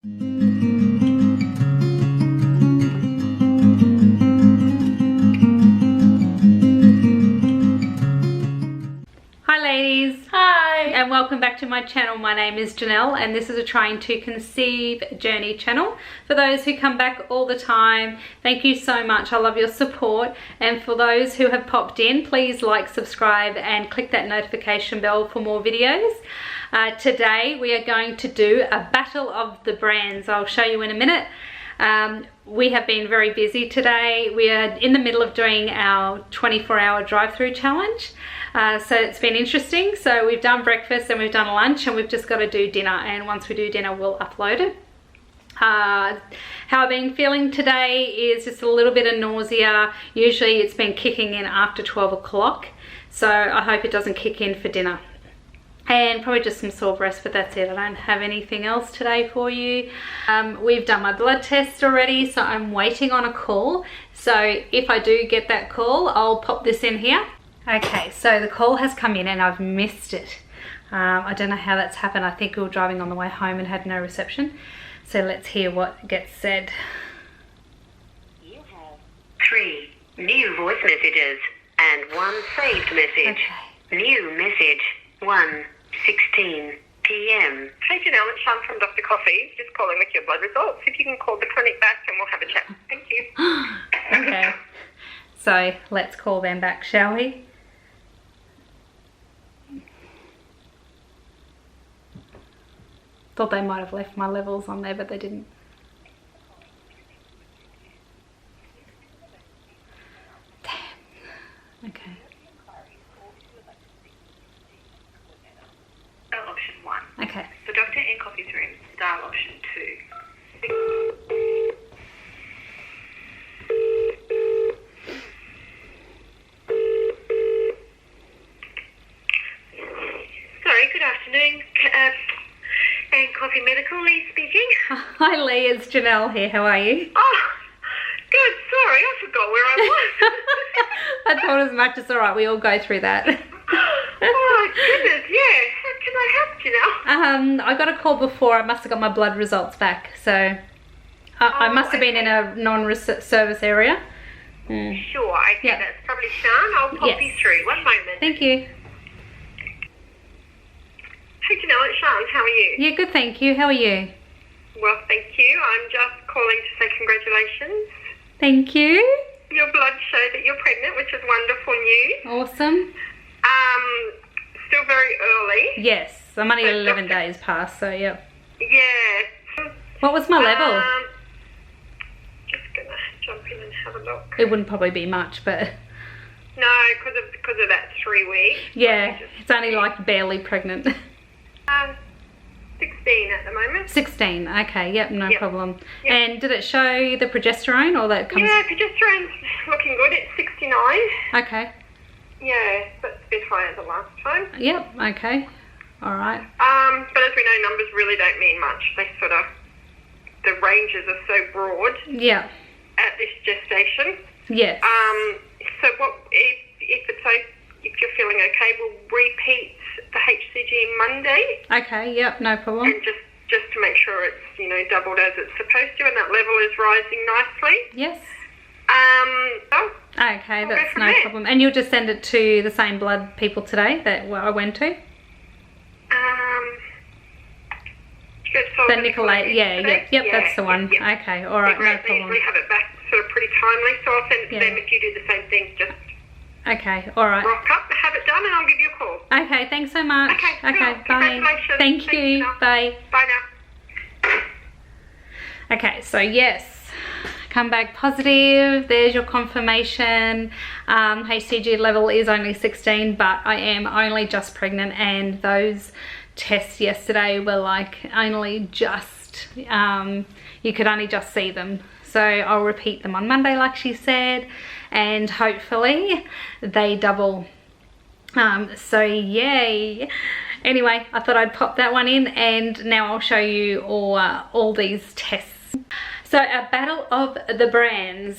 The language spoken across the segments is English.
Hi ladies. Hi. And welcome back to my channel. My name is Janelle and this is a Trying to Conceive Journey channel. For those who come back all the time, thank you so much. I love your support. And for those who have popped in, please like, subscribe and click that notification bell for more videos. Today we are going to do a battle of the brands. I'll show you in a minute. We have been very busy today. We are in the middle of doing our 24-hour drive-through challenge. So it's been interesting. So we've done breakfast and we've done lunch and we've just got to do dinner, and once we do dinner we'll upload it. How I've been feeling today is just a little bit of nausea. Usually it's been kicking in after 12 o'clock, so I hope it doesn't kick in for dinner. And probably just some sore breath, but that's it. I don't have anything else today for you. We've done my blood test already, so I'm waiting on a call. So if I do get that call, I'll pop this in here. Okay, so the call has come in and I've missed it. I don't know how that's happened. I think we were driving on the way home and had no reception. So let's hear what gets said. You have 3 new voice messages and 1 saved message. Okay. New message 1:16 p.m. Hey Janelle, it's Sean from Dr. Coffee. Just calling with your blood results. If you can call the clinic back and we'll have a chat. Thank you. Okay, so let's call them back, shall we? Thought they might have left my levels on there, but they didn't. Damn. Okay. Option 1. Okay. The doctor in coffee's room. Dial option 2. Sorry, good afternoon. And Coffee Medical, Lee speaking. Hi Lee, it's Janelle here. How are you? Oh, good. Sorry, I forgot where I was. I thought as much. It's all right. We all go through that. Oh, goodness, yeah. How can I help you now? I got a call before. I must have got my blood results back. So I must have been in a non-service area. Sure, okay, Yeah. that's probably Sean. I'll pop you through. One moment. Thank you. Hey Janelle, it's Sean. How are you? Yeah, good, thank you. How are you? Well, thank you. I'm just calling to say congratulations. Thank you. Your blood showed that you're pregnant, which is wonderful news. Awesome. Still very early. Yes, I'm only So 11 doctor- days past, so yeah. Yeah. What was my level? Just gonna jump in and have a look. It wouldn't probably be much, but No, because of that 3 weeks. yeah, it's only like barely pregnant. 16 at the moment. 16, okay, yep, no Yep. problem. Yep. And did it show the progesterone or that comes? Yeah, progesterone's looking good. It's 69. Okay, Yeah, that's a bit higher than last time. yep, okay, all right. But as we know, numbers really don't mean much. They sort of, the ranges are so broad Yeah, at this gestation. yes. So what if you're feeling okay, we'll repeat the HCG Monday, Okay, yep, no problem. and just to make sure it's doubled as it's supposed to, and that level is rising nicely. Yes. Oh, Okay, We'll go that's from no there. problem. And you'll just send it to the same blood people today that I went to? the Nicolay, yeah, yep, that's the one. Yep. Okay, all right, no They problem. usually have it back sort of pretty timely, so I'll send it to Yeah. them. If you do the same thing, just Okay, all right. rock up, have it done, and I'll give you a call. Okay, thanks so much. Okay, cool. Bye. Congratulations. Thank Thanks, you. Janelle. Bye. Bye now. Okay, so yes, come back positive. There's your confirmation. HCG level is only 16, but I am only just pregnant, and those tests yesterday were like only just, you could only just see them. So I'll repeat them on Monday like she said, and hopefully they double. So yay. Anyway, I thought I'd pop that one in, and now I'll show you all these tests. So a battle of the brands.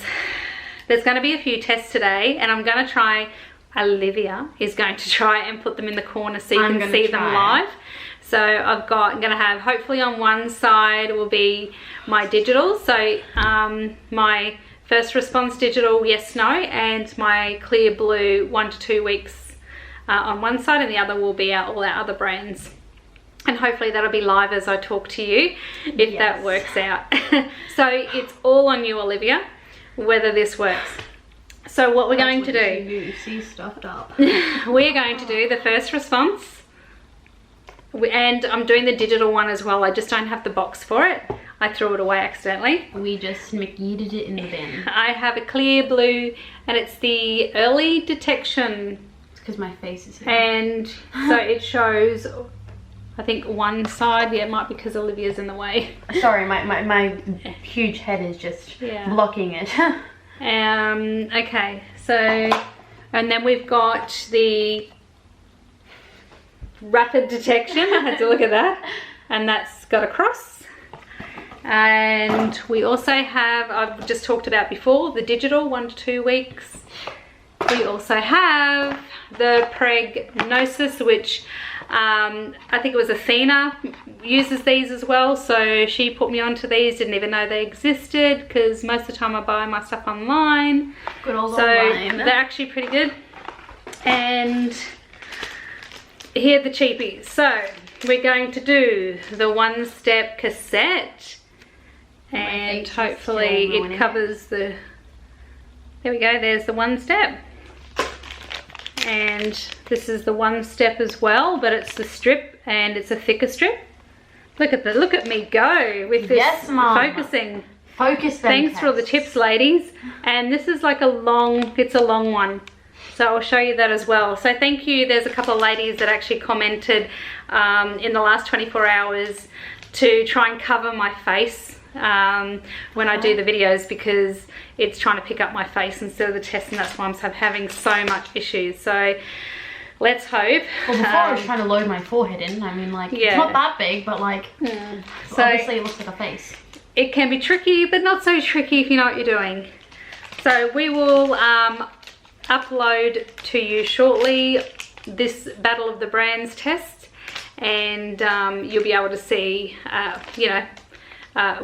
There's going to be a few tests today, and I'm going to try, Olivia is going to try and put them in the corner so you can see them live. So I'm going to have, hopefully on one side will be my digital, so my first response digital, yes, no, and my clear blue 1 to 2 weeks on one side, and the other will be all our other brands. And hopefully that'll be live as I talk to you, if that works out. So it's all on you, Olivia, whether this works. So what we're going to do, see stuffed up. we're going to do the first response, and I'm doing the digital one as well. I just don't have the box for it. I threw it away accidentally. We just yeeted it in the bin. I have a clear blue, and it's the early detection. It's because my face is here. And so it shows, I think, one side. Yeah, it might be because Olivia's in the way. Sorry, my huge head is just blocking it. Okay, so, and then we've got the rapid detection. I had to look at that, and that's got a cross. And we also have, I've just talked about before, the digital 1 to 2 weeks. We also have the Prognosis, which I think it was Athena uses these as well, so she put me onto these. Didn't even know they existed, because most of the time I buy my stuff online. Good old so online. They're actually pretty good. And here are the cheapies. So we're going to do the one-step cassette, and hopefully it covers the, there we go, there's the one step. And this is the one step as well, but it's the strip, and it's a thicker strip. Look at me go with this focusing. Focus. Thanks for all the tips, ladies. And this is like it's a long one. So I'll show you that as well. So thank you. There's a couple of ladies that actually commented in the last 24 hours to try and cover my face when I do the videos, because it's trying to pick up my face instead of the test, and that's why I'm having so much issues. So let's hope. Well, before I was trying to load my forehead in. I mean, like, it's not that big, but like, so obviously it looks like a face. It can be tricky, but not so tricky if you know what you're doing. So we will upload to you shortly this Battle of the Brands test, and you'll be able to see,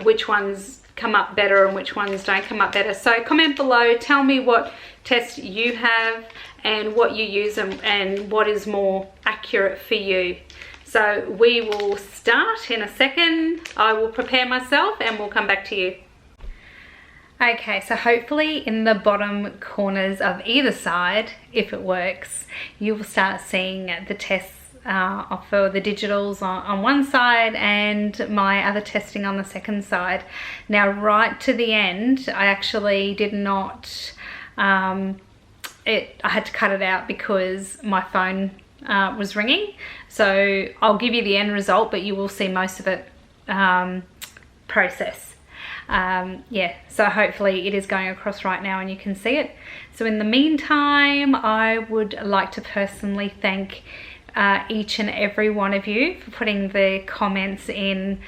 which ones come up better and which ones don't come up better. So comment below, tell me what test you have and what you use, and what is more accurate for you. So we will start in a second. I will prepare myself and we'll come back to you. Okay, so hopefully in the bottom corners of either side, if it works, you will start seeing the tests for the digitals on one side and my other testing on the second side. Now, right to the end, I actually did not, I had to cut it out because my phone was ringing. So I'll give you the end result, but you will see most of it process. So hopefully it is going across right now and you can see it. So in the meantime, I would like to personally thank each and every one of you for putting the comments in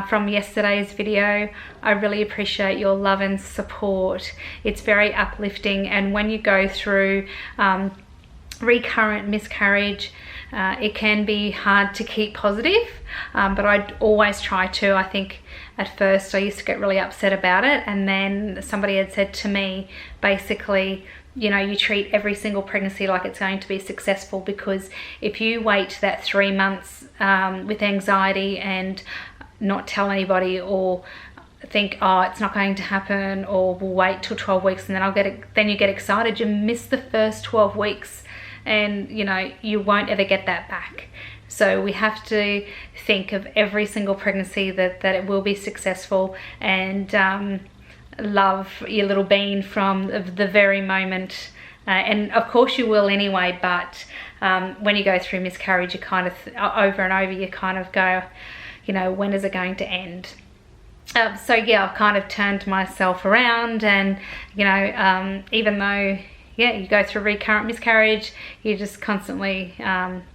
from yesterday's video. I really appreciate your love and support. It's very uplifting, and when you go through recurrent miscarriage, it can be hard to keep positive, but I always try to. I think at first I used to get really upset about it, and then somebody had said to me, basically, you know, you treat every single pregnancy like it's going to be successful, because if you wait that 3 months with anxiety and not tell anybody, or think, oh, it's not going to happen, or we'll wait till 12 weeks and then you get excited, you miss the first 12 weeks and, you know, you won't ever get that back. So we have to think of every single pregnancy that it will be successful, and love your little bean from the very moment, and of course you will anyway, but when you go through miscarriage, you kind of over and over, you kind of go, you know, when is it going to end? So yeah, I've kind of turned myself around, and you know, even though you go through recurrent miscarriage, you just constantly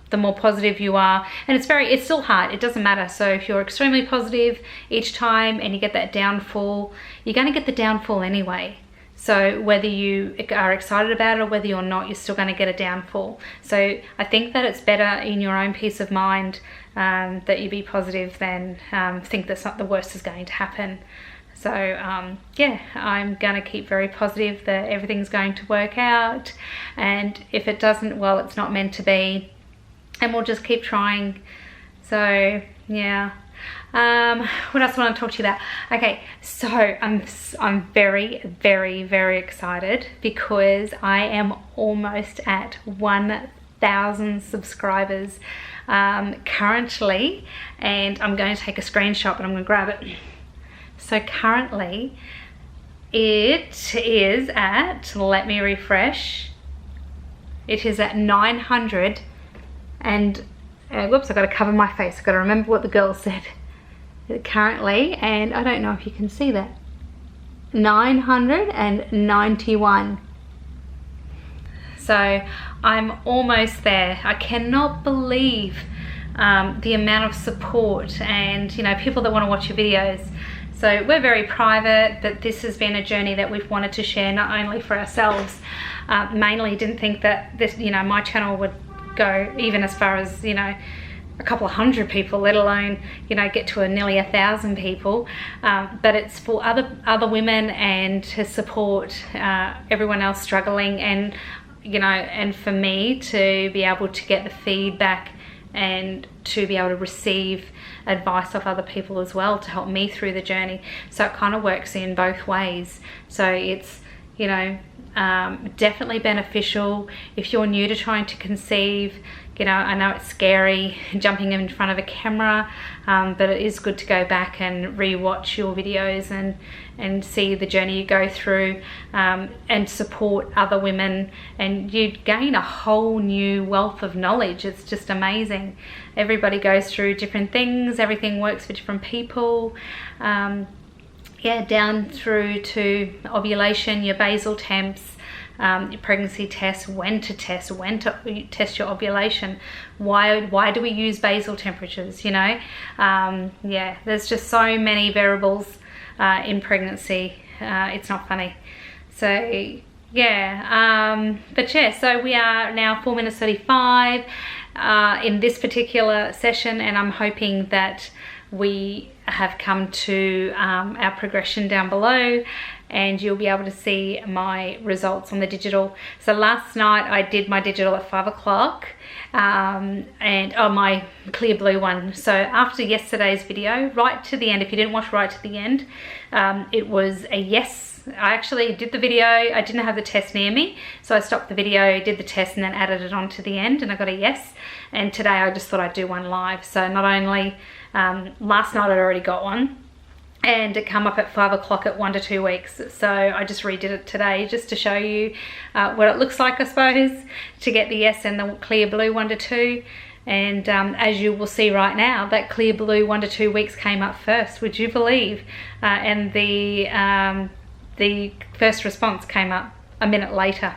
the more positive you are, and it's still hard, it doesn't matter. So if you're extremely positive each time and you get that downfall, you're going to get the downfall anyway. So whether you are excited about it or whether you're not, you're still going to get a downfall. So I think that it's better in your own peace of mind that you be positive than think that the worst is going to happen. So yeah, I'm going to keep very positive that everything's going to work out, and if it doesn't, well, it's not meant to be, and we'll just keep trying. So yeah. What else do I want to talk to you about? Okay, so I'm very, very, very excited because I am almost at 1,000 subscribers currently, and I'm going to take a screenshot, but I'm going to grab it. So currently it is at, let me refresh, it is at 900 and whoops, I've got to cover my face, I've got to remember what the girl said currently, and I don't know if you can see that, 991. So I'm almost there. I cannot believe the amount of support and, you know, people that want to watch your videos. So we're very private, but this has been a journey that we've wanted to share, not only for ourselves, mainly didn't think that this, you know, my channel would go even as far as, you know, a couple of hundred people, let alone, you know, get to nearly 1,000 people, but it's for other women and to support everyone else struggling, and, you know, and for me to be able to get the feedback and to be able to receive advice of other people as well to help me through the journey. So it kind of works in both ways. So it's, you know, definitely beneficial if you're new to trying to conceive. You know, I know it's scary jumping in front of a camera, but it is good to go back and re-watch your videos and see the journey you go through, and support other women, and you gain a whole new wealth of knowledge. It's just amazing. Everybody goes through different things, everything works for different people. Yeah, down through to ovulation, your basal temps, your pregnancy tests, when to test your ovulation, why do we use basal temperatures, you know. Yeah, there's just so many variables in pregnancy. It's not funny. So yeah, but yeah, so we are now 4 minutes 35 in this particular session, and I'm hoping that we have come to our progression down below, and you'll be able to see my results on the digital. So last night I did my digital at 5 o'clock, and my clear blue one. So after yesterday's video, right to the end, if you didn't watch right to the end, it was a yes. I actually did the video, I didn't have the test near me, so I stopped the video, did the test, and then added it on to the end, and I got a yes. And today I just thought I'd do one live. So not only last night I'd already got one, and it come up at 5 o'clock at 1 to 2 weeks. So I just redid it today just to show you what it looks like, I suppose, to get the yes and the clear blue 1 to 2. And as you will see right now, that clear blue 1 to 2 weeks came up first, would you believe? And the first response came up a minute later.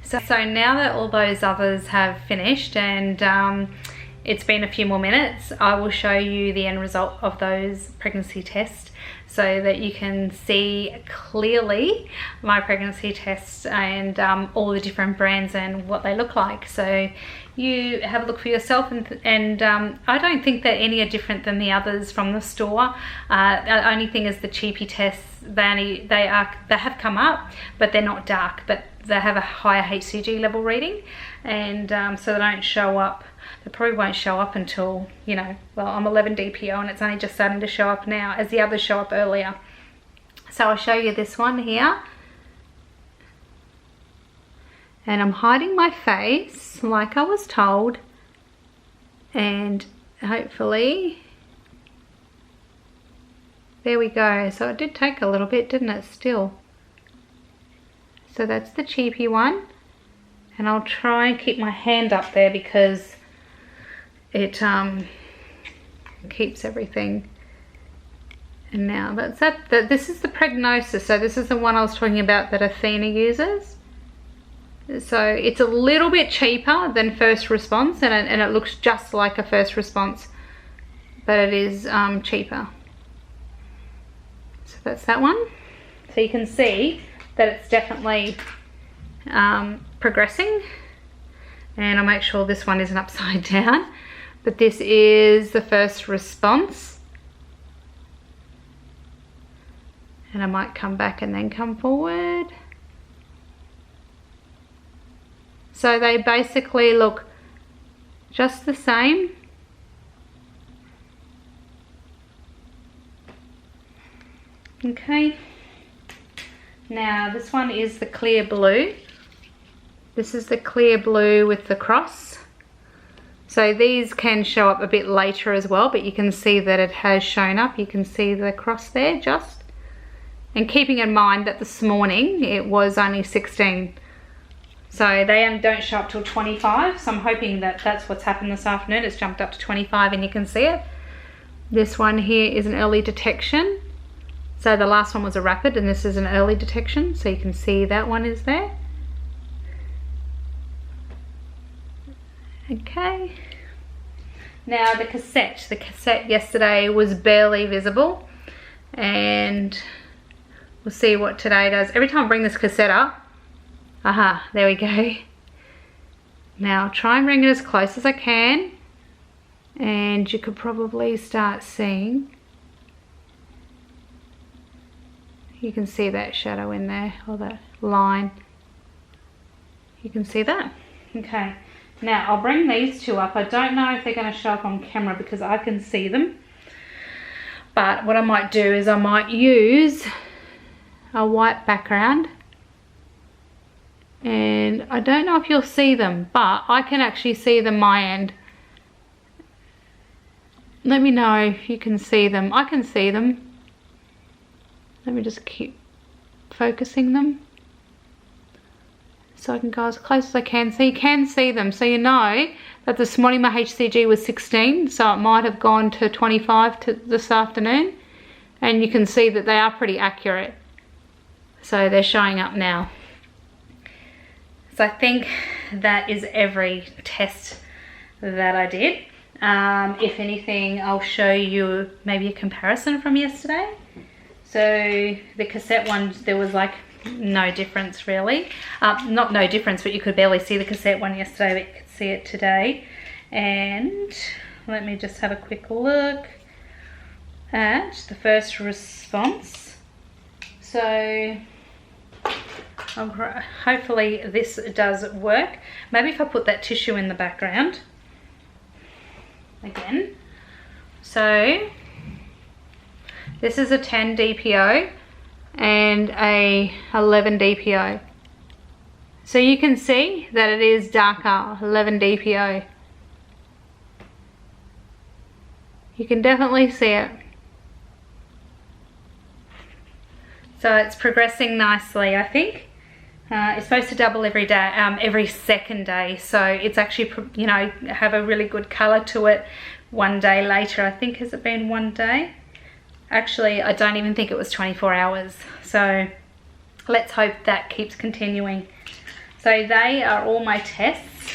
So now that all those others have finished, and it's been a few more minutes, I will show you the end result of those pregnancy tests so that you can see clearly my pregnancy tests and all the different brands and what they look like. So you have a look for yourself, and I don't think that any are different than the others from the store. The only thing is the cheapy tests, they have come up, but they're not dark, but they have a higher HCG level reading, and so they don't show up. They probably won't show up until, you know, well, I'm 11 DPO and it's only just starting to show up now, as the others show up earlier. So I'll show you this one here. And I'm hiding my face like I was told, and hopefully, there we go. So it did take a little bit, didn't it, still? So that's the cheapy one, and I'll try and keep my hand up there because it keeps everything. And now that's that. This is the Prognosis. So this is the one I was talking about that Athena uses. So it's a little bit cheaper than First Response, and it looks just like a First Response, but it is cheaper. So that's that one. So you can see that it's definitely progressing. And I'll make sure this one isn't upside down, but this is the first response. And I might come back and then come forward. So they basically look just the same. Okay. Now this one is the clear blue. This is the clear blue with the cross. So these can show up a bit later as well, but you can see that it has shown up. You can see the cross there just. And keeping in mind that this morning it was only 16. So they don't show up till 25. So I'm hoping that that's what's happened this afternoon. It's jumped up to 25 and you can see it. This one here is an early detection. So the last one was a rapid and this is an early detection. So you can see that one is there. Okay. Now the cassette yesterday was barely visible, and we'll see what today does. Every time I bring this cassette up, aha, there we go. Now I'll try and bring it as close as I can, and you could probably start seeing, you can see that shadow in there, or that line. You can see that. Okay. Now I'll bring these two up. I don't know if they're going to show up on camera because I can see them. But what I might do is I might use a white background. And I don't know if you'll see them, but I can actually see them my end. Let me know if you can see them. I can see them. Let me just keep focusing them, so I can go as close as I can. So you can see them. So you know that this morning my HCG was 16, so it might have gone to 25 this afternoon. And you can see that they are pretty accurate. So they're showing up now. So I think that is every test that I did. If anything, I'll show you maybe a comparison from yesterday. So the cassette one, there was like no difference really. Not no difference, but you could barely see the cassette one yesterday, but you could see it today. And let me just have a quick look at the first response. So hopefully this does work. Maybe if I put that tissue in the background again. So this is a 10 DPO and a 11 DPO. So you can see that it is darker, 11 DPO. You can definitely see it. So it's progressing nicely, I think. It's supposed to double every day, every second day. So it's actually, you know, have a really good color to it. One day later, I think, has it been one day? Actually, I don't even think it was 24 hours. So let's hope that keeps continuing. So they are all my tests.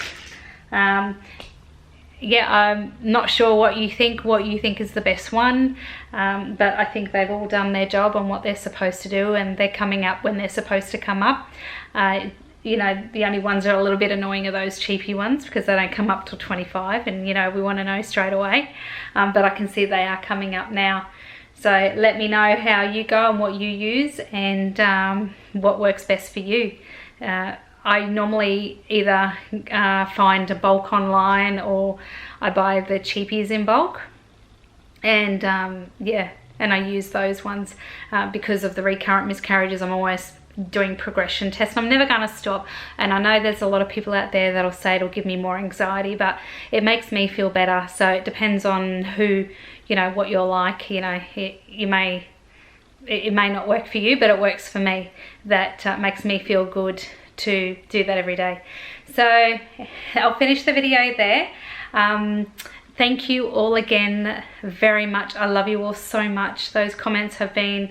Yeah, I'm not sure what you think is the best one, but I think they've all done their job on what they're supposed to do, and they're coming up when they're supposed to come up. You know, the only ones that are a little bit annoying are those cheapy ones because they don't come up till 25, and you know, we want to know straight away. But I can see they are coming up now. So let me know how you go and what you use, and what works best for you. I normally either find a bulk online, or I buy the cheapies in bulk, and yeah, and I use those ones because of the recurrent miscarriages. I'm always doing progression tests. I'm never going to stop, and I know there's a lot of people out there that'll say it'll give me more anxiety, but it makes me feel better. So it depends on who, you know, what you're like. You know, it may not work for you, but it works for me. That makes me feel good to do that every day. So I'll finish the video there. Thank you all again very much. I love you all so much. Those comments have been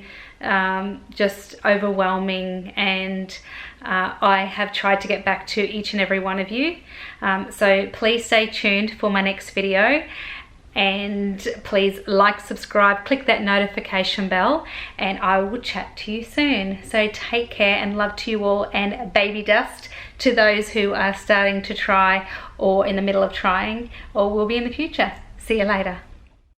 just overwhelming, and I have tried to get back to each and every one of you. So please stay tuned for my next video. and please like, subscribe, click that notification bell, and I will chat to you soon. So take care, and love to you all, and baby dust to those who are starting to try or in the middle of trying or will be in the future. See you later.